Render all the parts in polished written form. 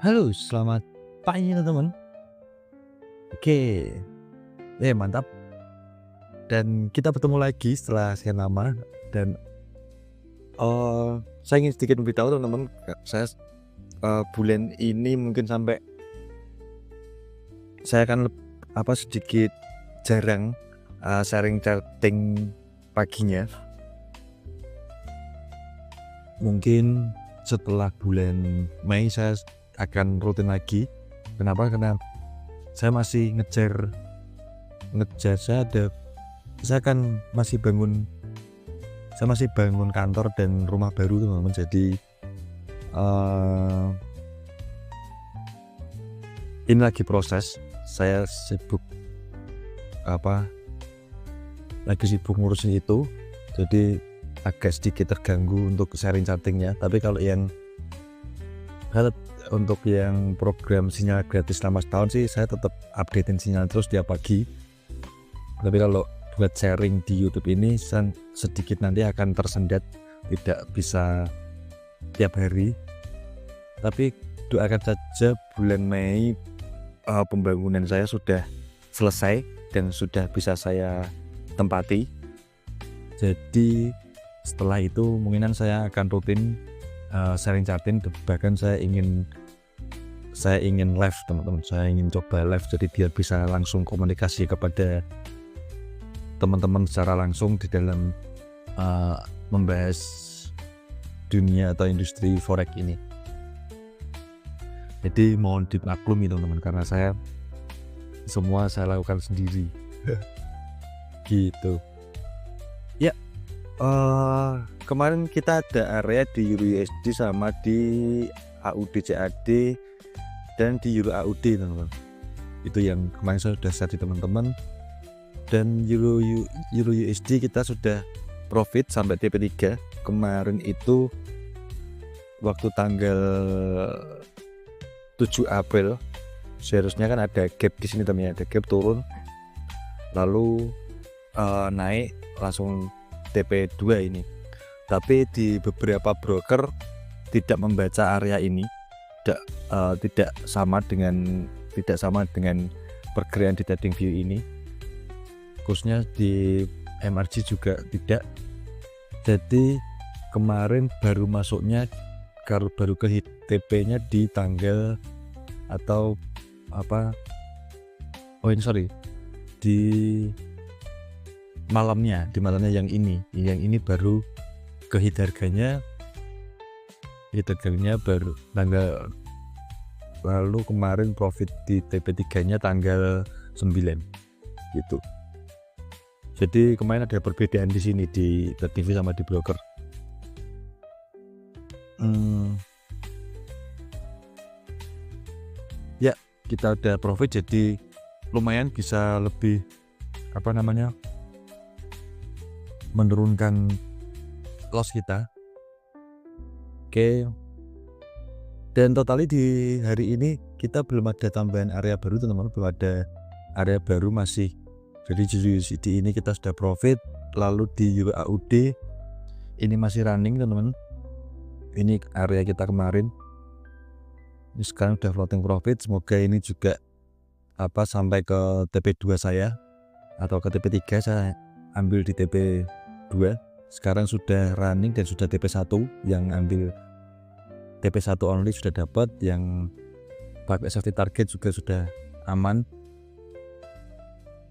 Halo, selamat pagi teman-teman. Oke, mantap. Dan kita bertemu lagi setelah sekian lama. Dan saya ingin sedikit memberitahu teman-teman, saya bulan ini mungkin sampai saya akan sedikit jarang sharing chatting paginya. Mungkin setelah bulan Mei saya akan rutin lagi. Kenapa? Karena saya masih ngejar saya kan masih bangun kantor dan rumah baru teman-teman. Jadi ini lagi proses. Saya lagi sibuk ngurusin itu. Jadi agak sedikit terganggu untuk sharing chattingnya. Tapi kalau untuk yang program sinyal gratis selama setahun sih saya tetap updatein sinyal terus tiap pagi. Tapi kalau buat sharing di YouTube ini sedikit nanti akan tersendat, tidak bisa tiap hari. Tapi doakan saja bulan Mei pembangunan saya sudah selesai dan sudah bisa saya tempati. Jadi setelah itu mungkinan saya akan rutin sharing chatting. Bahkan saya ingin live teman-teman. Saya ingin coba live jadi biar bisa langsung komunikasi kepada teman-teman secara langsung di dalam membahas dunia atau industri forex ini. Jadi mohon dimaklumi teman-teman, karena saya lakukan sendiri. Gitu. Ya, kemarin kita ada area di EURUSD sama di AUD CAD dan di Euro AUD teman-teman. Itu yang kemarin saya sudah share di teman-teman. Dan Euro USD kita sudah profit sampai TP3. Kemarin itu waktu tanggal 7 April seharusnya kan ada gap di sini teman-teman, ada gap turun lalu naik langsung TP2 ini. Tapi di beberapa broker tidak membaca area ini, tidak sama dengan pergerakan di TradingView ini. Khususnya di MRG juga tidak. Jadi kemarin baru masuknya baru ke hit TP-nya di tanggal di malamnya yang ini baru ke hit harganya baru tanggal lalu. Kemarin profit di TP3 nya tanggal 9 gitu. Jadi kemarin ada perbedaan di sini di TradingView sama di broker. Ya, kita udah profit, jadi lumayan bisa lebih menurunkan loss kita. Oke. Dan totali di hari ini kita belum ada tambahan area baru teman-teman, belum ada area baru masih. Jadi di USD ini kita sudah profit, lalu di Euro AUD ini masih running teman-teman. Ini area kita kemarin. Ini sekarang udah floating profit. Semoga ini juga sampai ke TP2 saya atau ke TP3. Saya ambil di TP2. Sekarang sudah running dan sudah TP1. Yang ambil TP1 only sudah dapat, yang pakai safety target juga sudah aman.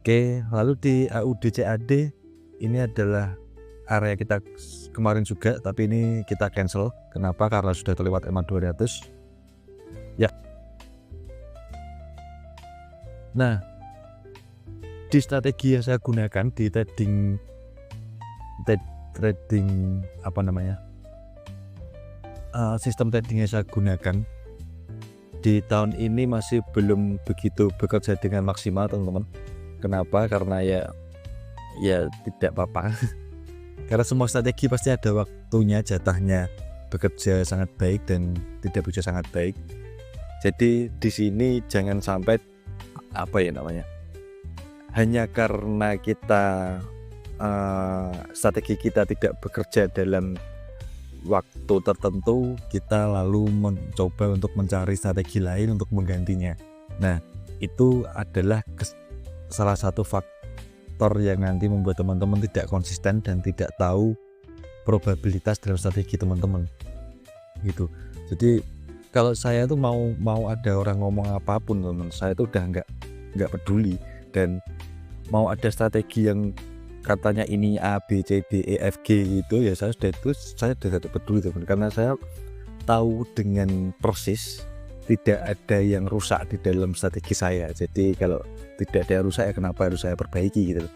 Oke, lalu di AUD CAD ini adalah area kita kemarin juga, tapi ini kita cancel. Kenapa? Karena sudah terlewat EMA 200. Ya. Nah, di strategi yang saya gunakan di trading sistem trading yang saya gunakan di tahun ini masih belum begitu bekerja dengan maksimal teman-teman. Kenapa? Karena ya tidak apa-apa. Karena semua strategi pasti ada waktunya, jatahnya bekerja sangat baik dan tidak bekerja sangat baik. Jadi di sini jangan sampai hanya karena kita strategi kita tidak bekerja dalam waktu tertentu kita lalu mencoba untuk mencari strategi lain untuk menggantinya. Nah, itu adalah salah satu faktor yang nanti membuat teman-teman tidak konsisten dan tidak tahu probabilitas dalam strategi teman-teman gitu. Jadi kalau saya tuh mau ada orang ngomong apapun teman, saya tuh udah nggak peduli. Dan mau ada strategi yang katanya ini A B C D E F G gitu ya, saya sudah tidak peduli teman, karena saya tahu dengan persis tidak ada yang rusak di dalam strategi saya. Jadi kalau tidak ada yang rusak ya kenapa harus saya perbaiki gitu.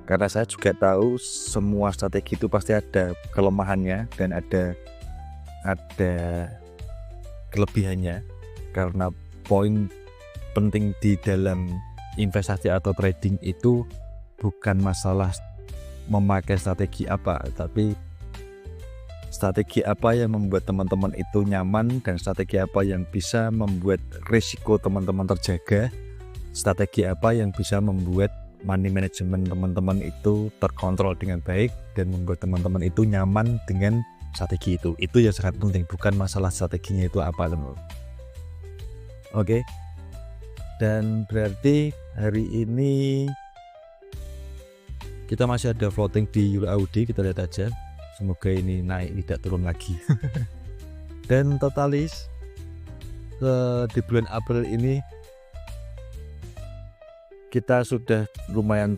Karena saya juga tahu semua strategi itu pasti ada kelemahannya dan ada kelebihannya. Karena poin penting di dalam investasi atau trading itu bukan masalah memakai strategi apa, tapi strategi apa yang membuat teman-teman itu nyaman, dan strategi apa yang bisa membuat risiko teman-teman terjaga, strategi apa yang bisa membuat money management teman-teman itu terkontrol dengan baik dan membuat teman-teman itu nyaman dengan strategi itu. Itu yang sangat penting, bukan masalah strateginya itu apa, teman-teman. Oke. Dan berarti hari ini kita masih ada floating di Euro AUD, kita lihat aja. Semoga ini naik tidak turun lagi. Dan totalis di bulan April ini kita sudah lumayan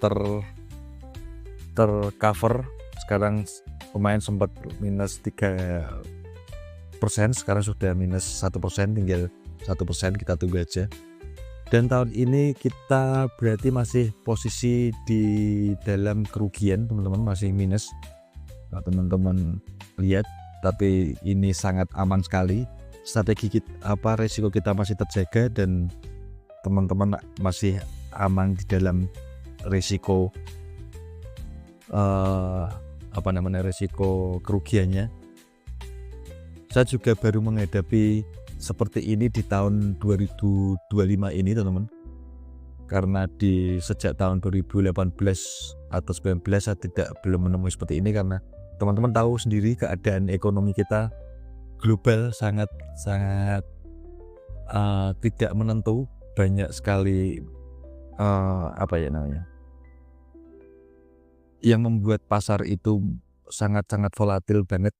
tercover. Sekarang lumayan sempat minus 3%, sekarang sudah minus 1%, tinggal 1%, kita tunggu aja. Dan tahun ini kita berarti masih posisi di dalam kerugian, teman-teman, masih minus. Kalau teman-teman lihat, tapi ini sangat aman sekali. Strategi resiko kita masih terjaga dan teman-teman masih aman di dalam risiko risiko kerugiannya. Saya juga baru menghadapi seperti ini di tahun 2025 ini, teman-teman. Karena sejak tahun 2018 atau 19 saya belum menemui seperti ini, karena teman-teman tahu sendiri keadaan ekonomi kita global sangat tidak menentu, banyak sekali yang membuat pasar itu sangat-sangat volatil banget.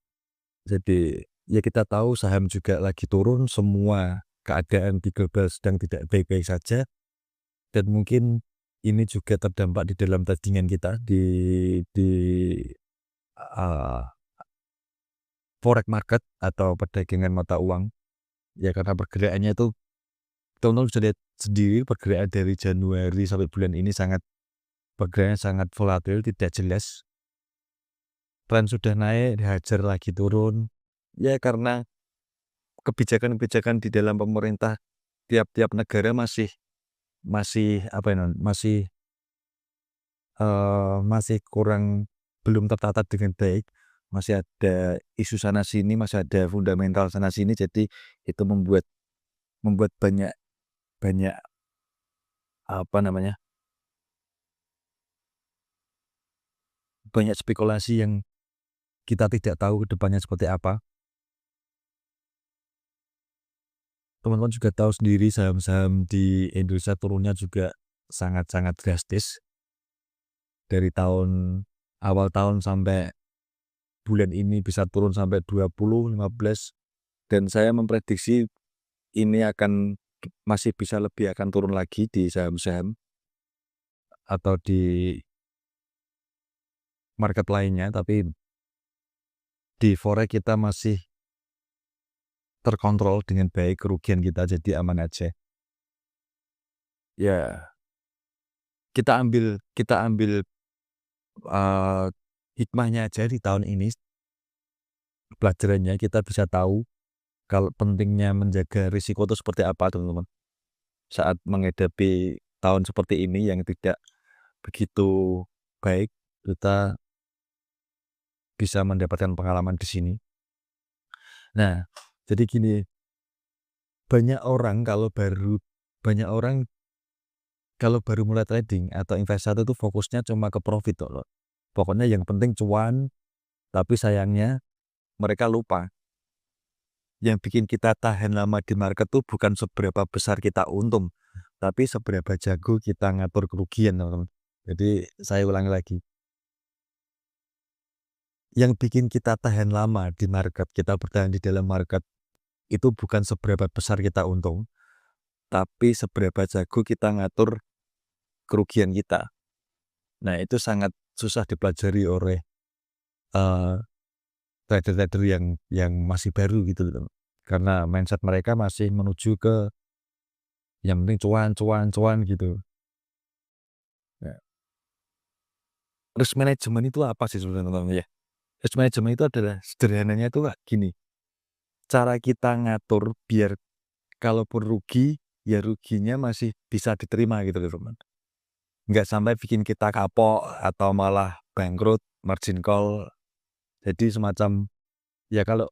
Jadi ya kita tahu saham juga lagi turun, semua keadaan di global sedang tidak baik-baik saja, dan mungkin ini juga terdampak di dalam tradingan kita di forex market atau perdagangan mata uang ya, karena pergerakannya itu teman-teman bisa lihat sendiri, pergerakan dari Januari sampai bulan ini pergerakannya sangat volatil, tidak jelas. Tren sudah naik, dihajar lagi turun. Ya karena kebijakan-kebijakan di dalam pemerintah tiap-tiap negara masih kurang, belum tertata dengan baik. Masih ada isu sana sini, masih ada fundamental sana sini. Jadi itu membuat banyak banyak spekulasi yang kita tidak tahu ke depannya seperti apa. Teman-teman juga tahu sendiri saham-saham di Indonesia turunnya juga sangat-sangat drastis. Dari awal tahun sampai bulan ini bisa turun sampai 20, 15. Dan saya memprediksi ini masih bisa akan turun lagi di saham-saham atau di market lainnya, tapi di forex kita masih terkontrol dengan baik kerugian kita, jadi aman aja. Ya, kita ambil hikmahnya aja di tahun ini. Pelajarannya kita bisa tahu kalau pentingnya menjaga risiko itu seperti apa, teman-teman. Saat menghadapi tahun seperti ini yang tidak begitu baik, kita bisa mendapatkan pengalaman di sini. Nah, jadi gini, banyak orang kalau baru mulai trading atau investasi itu fokusnya cuma ke profit loh. Pokoknya yang penting cuan, tapi sayangnya mereka lupa yang bikin kita tahan lama di market tuh bukan seberapa besar kita untung, tapi seberapa jago kita ngatur kerugian, teman-teman. Jadi saya ulangi lagi, yang bikin kita tahan lama di market, kita bertahan di dalam market itu bukan seberapa besar kita untung, tapi seberapa jago kita ngatur kerugian kita. Nah, itu sangat susah dipelajari oleh eh, trader-trader yang masih baru gitu loh. Karena mindset mereka masih menuju ke yang penting cuan, cuan, cuan gitu. Nah, risk management itu apa sih sebenarnya, teman-teman ya? Risk management itu adalah sederhananya itu kayak gini. Cara kita ngatur biar kalaupun rugi, ya ruginya masih bisa diterima gitu loh, teman. Nggak sampai bikin kita kapok atau malah bangkrut, margin call. Jadi semacam ya kalau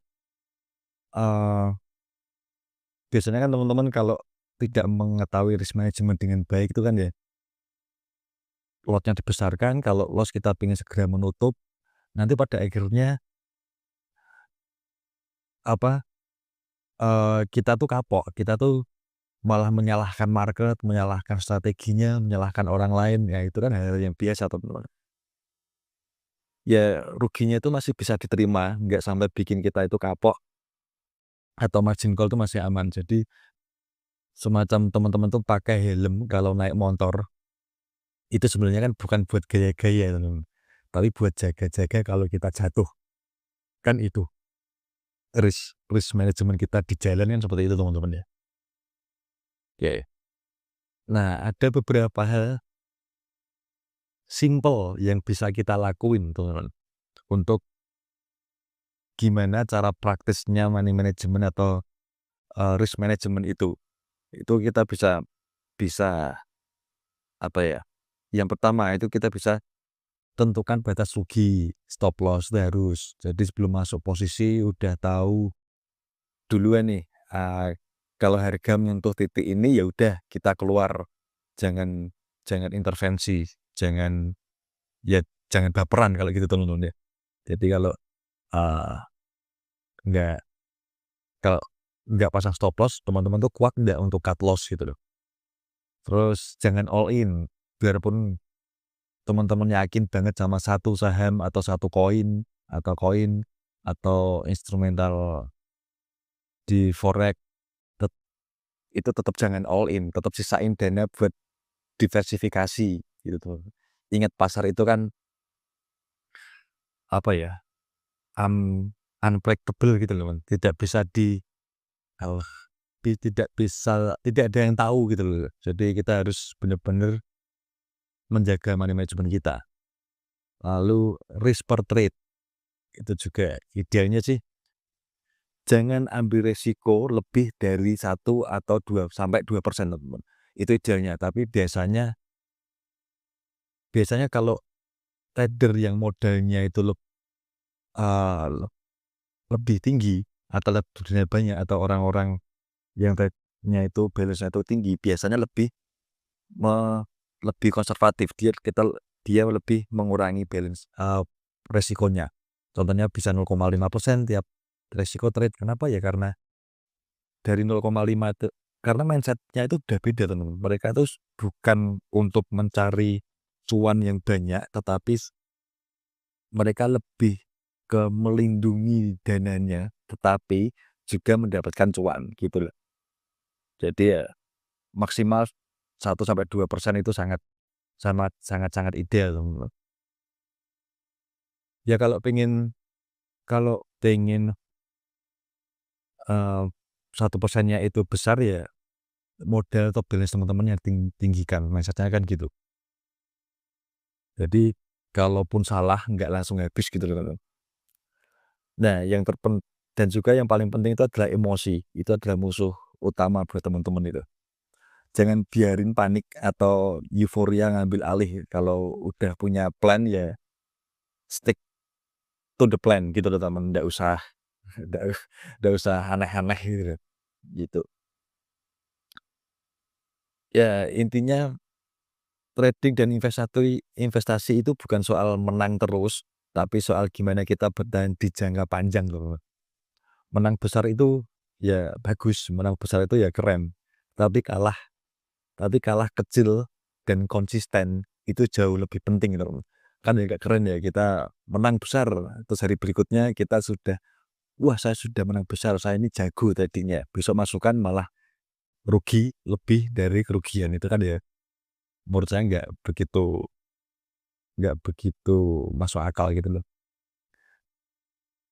biasanya kan teman-teman kalau tidak mengetahui risk management dengan baik itu kan ya lotnya dibesarkan, kalau loss kita ingin segera menutup, nanti pada akhirnya apa kita tuh kapok, kita tuh malah menyalahkan market, menyalahkan strateginya, menyalahkan orang lain, ya itu kan hal yang biasa teman-teman. Ya ruginya itu masih bisa diterima, nggak sampai bikin kita itu kapok atau margin call itu masih aman. Jadi semacam teman-teman tuh pakai helm kalau naik motor, itu sebenarnya kan bukan buat gaya-gaya teman-teman, tapi buat jaga-jaga kalau kita jatuh. Kan itu risk management kita di jalan kan seperti itu teman-teman ya. Oke. Nah, ada beberapa hal simple yang bisa kita lakuin teman-teman untuk gimana cara praktisnya money management atau risk management itu. Itu kita bisa bisa apa ya? Yang pertama itu kita bisa tentukan batas rugi, stop loss itu harus. Jadi sebelum masuk posisi udah tahu duluan nih, kalau harga menyentuh titik ini ya udah kita keluar, jangan jangan intervensi, jangan ya jangan baperan kalau gitu teman-teman ya. Jadi kalau uh, nggak kalau nggak pasang stop loss, teman-teman tuh kuat nggak untuk cut loss gitu loh. Terus jangan all in, biarpun teman-teman yakin banget sama satu saham atau satu koin atau instrumental di forex, itu tetap jangan all in, tetap sisain dana buat diversifikasi gitu tuh. Ingat pasar itu kan apa ya, unpredictable gitu loh, tidak bisa oh, tidak ada yang tahu gitu loh. Jadi kita harus benar-benar menjaga money management kita. Lalu risk per trade itu juga idealnya sih jangan ambil resiko lebih dari 1 atau 2 sampai 2% teman-teman. Itu idealnya, tapi biasanya kalau trader yang modalnya itu uh, lebih tinggi atau lebih banyak atau orang-orang yang trade-nya itu balance-nya itu tinggi, biasanya lebih konservatif. Dia lebih mengurangi balance resikonya. Contohnya bisa 0,5% tiap resiko trade. Kenapa ya? Karena dari 0,5 itu karena mindsetnya itu udah beda teman-teman. Mereka itu bukan untuk mencari cuan yang banyak, tetapi mereka lebih ke melindungi dananya, tetapi juga mendapatkan cuan gitu loh. Jadi ya maksimal 1 sampai 2% itu sangat ideal teman-teman. Ya kalau pengen 1%-nya itu besar ya modal atau balance teman-teman yang tinggikan, mindsetnya kan gitu. Jadi kalaupun salah nggak langsung habis gitu loh teman-teman. Nah dan juga yang paling penting itu adalah emosi. Itu adalah musuh utama buat teman-teman itu. Jangan biarin panik atau euforia ngambil alih. Kalau udah punya plan ya stick to the plan gitu loh teman. Nggak usah aneh-aneh gitu. Gitu. Ya intinya trading dan investasi itu bukan soal menang terus, tapi soal gimana kita bertahan di jangka panjang loh. Menang besar itu ya bagus, menang besar itu ya keren, tapi kalah kecil dan konsisten itu jauh lebih penting gitu. Kan ya nggak keren ya kita menang besar, terus hari berikutnya kita sudah, "Wah saya sudah menang besar, saya ini jago tadinya." Besok masukan malah rugi lebih dari kerugian, itu kan ya menurut saya nggak begitu masuk akal gitu loh.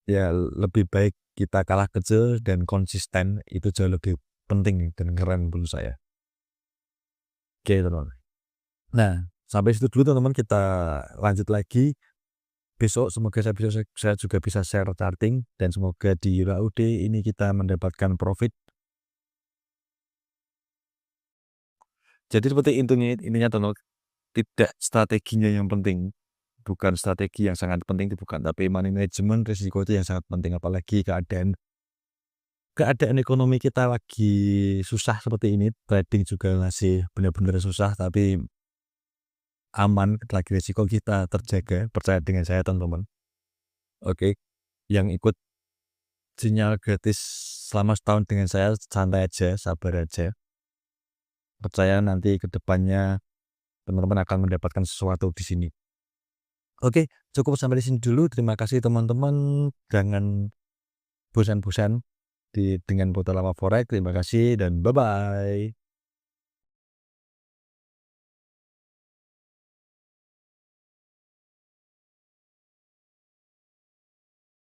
Ya lebih baik kita kalah kecil dan konsisten, itu jauh lebih penting dan keren menurut saya. Oke teman-teman. Nah, sampai situ dulu teman-teman, kita lanjut lagi besok. Semoga saya juga bisa share charting, dan semoga di UAUD ini kita mendapatkan profit. Jadi seperti intinya teman-teman, tidak strateginya yang penting, bukan strategi yang sangat penting itu bukan, tapi manajemen risiko itu yang sangat penting. Apalagi keadaan ekonomi kita lagi susah seperti ini, trading juga masih benar-benar susah, tapi aman, lagi risiko kita terjaga. Percaya dengan saya teman-teman. Oke, yang ikut sinyal gratis selama setahun dengan saya, santai aja, sabar aja. Percaya nanti ke depannya teman-teman akan mendapatkan sesuatu di sini. Oke, cukup sampai di sini dulu. Terima kasih teman-teman. Jangan bosan-bosan dengan Portal Lama Forex. Terima kasih dan bye-bye.